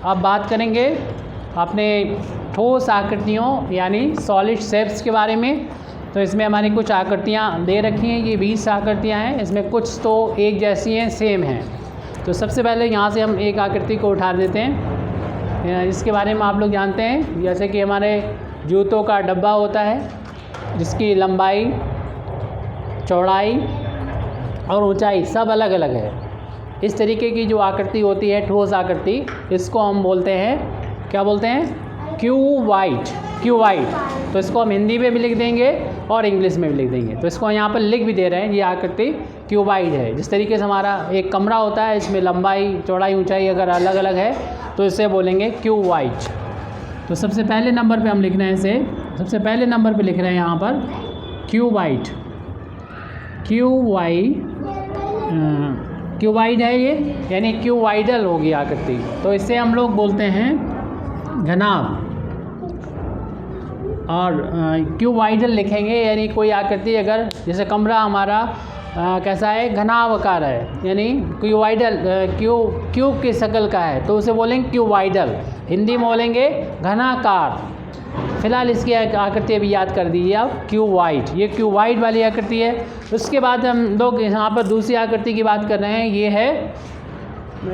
अब बात करेंगे अपने ठोस आकृतियों यानी सॉलिड शेप्स के बारे में। तो इसमें हमारी कुछ आकृतियाँ दे रखी हैं, ये 20 आकृतियाँ हैं। इसमें कुछ तो एक जैसी हैं, सेम हैं। तो सबसे पहले यहाँ से हम एक आकृति को उठा देते हैं। इसके बारे में आप लोग जानते हैं, जैसे कि हमारे जूतों का डब्बा होता है जिसकी लंबाई, चौड़ाई और ऊंचाई सब अलग अलग है। इस तरीके की जो आकृति होती है ठोस आकृति, इसको हम बोलते हैं, क्या बोलते हैं, क्यूबाइड। तो इसको हम हिंदी में भी लिख देंगे और इंग्लिश में भी लिख देंगे। तो इसको यहाँ पर लिख भी दे रहे हैं, ये आकृति क्यूबाइड है। जिस तरीके से हमारा एक कमरा होता है, इसमें लंबाई, चौड़ाई, ऊंचाई अगर अलग अलग है तो इसे बोलेंगे क्यूबाइड। तो सबसे पहले नंबर पे हम लिख रहे हैं इसे, सबसे पहले नंबर पे लिख रहे हैं यहाँ पर क्यूबाइड। क्यूबाइड है ये, यानी क्यूबाइडल होगी आकृति। तो इसे हम लोग बोलते हैं घनाभ। और क्यूबाइडल लिखेंगे यानी कोई आकृति अगर, जैसे कमरा हमारा कैसा है, घनाभाकार है, यानी क्यूबाइडल, क्यूब की शक्ल का है, तो उसे बोलेंगे क्यूबाइडल। हिंदी में बोलेंगे घनाकार। फिलहाल इसकी आकृति अभी याद कर दीजिए आप, क्यूबाइड। ये क्यूबाइड वाली आकृति है। उसके बाद हम लोग यहाँ पर दूसरी आकृति की बात कर रहे हैं, ये है,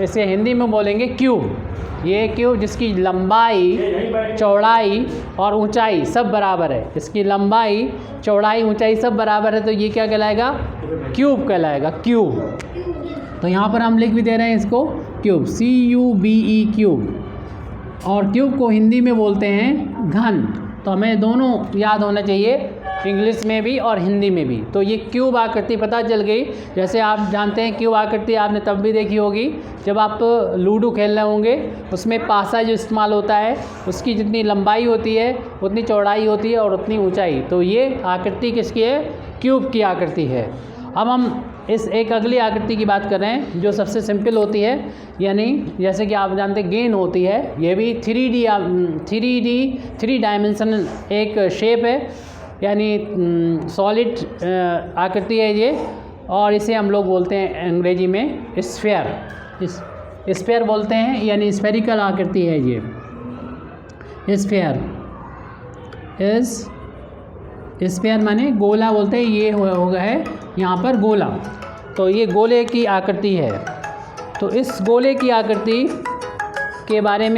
इसे हिंदी में बोलेंगे क्यूब। ये क्यूब जिसकी लंबाई, चौड़ाई और ऊंचाई सब बराबर है, इसकी लंबाई, चौड़ाई, ऊंचाई सब बराबर है, तो ये क्या कहलाएगा, क्यूब कहलाएगा, क्यूब। तो यहाँ पर हम लिख भी दे रहे हैं इसको क्यूब, CUBE, क्यूब। और ट्यूब को हिंदी में बोलते हैं घन। तो हमें दोनों याद होना चाहिए, इंग्लिश में भी और हिंदी में भी। तो ये क्यूब आकृति पता चल गई। जैसे आप जानते हैं क्यूब आकृति आपने तब भी देखी होगी जब आप लूडो खेल रहे होंगे, उसमें पासा जो इस्तेमाल होता है, उसकी जितनी लंबाई होती है उतनी चौड़ाई होती है और उतनी ऊंचाई। तो ये आकृति किसकी है, क्यूब की आकृति है। अब हम इस एक अगली आकृति की बात कर रहे हैं जो सबसे सिंपल होती है, यानी जैसे कि आप जानते हैं गेंद होती है, ये भी 3 डायमेंशनल एक शेप है, यानी सॉलिड आकृति है ये। और इसे हम लोग बोलते हैं अंग्रेजी में स्फीयर, स्फीयर बोलते हैं, यानी स्फेरिकल आकृति है ये। स्फीयर माने गोला बोलते हैं, ये हो गया है यहाँ पर गोला। तो ये गोले की आकृति है। तो इस गोले की आकृति के बारे में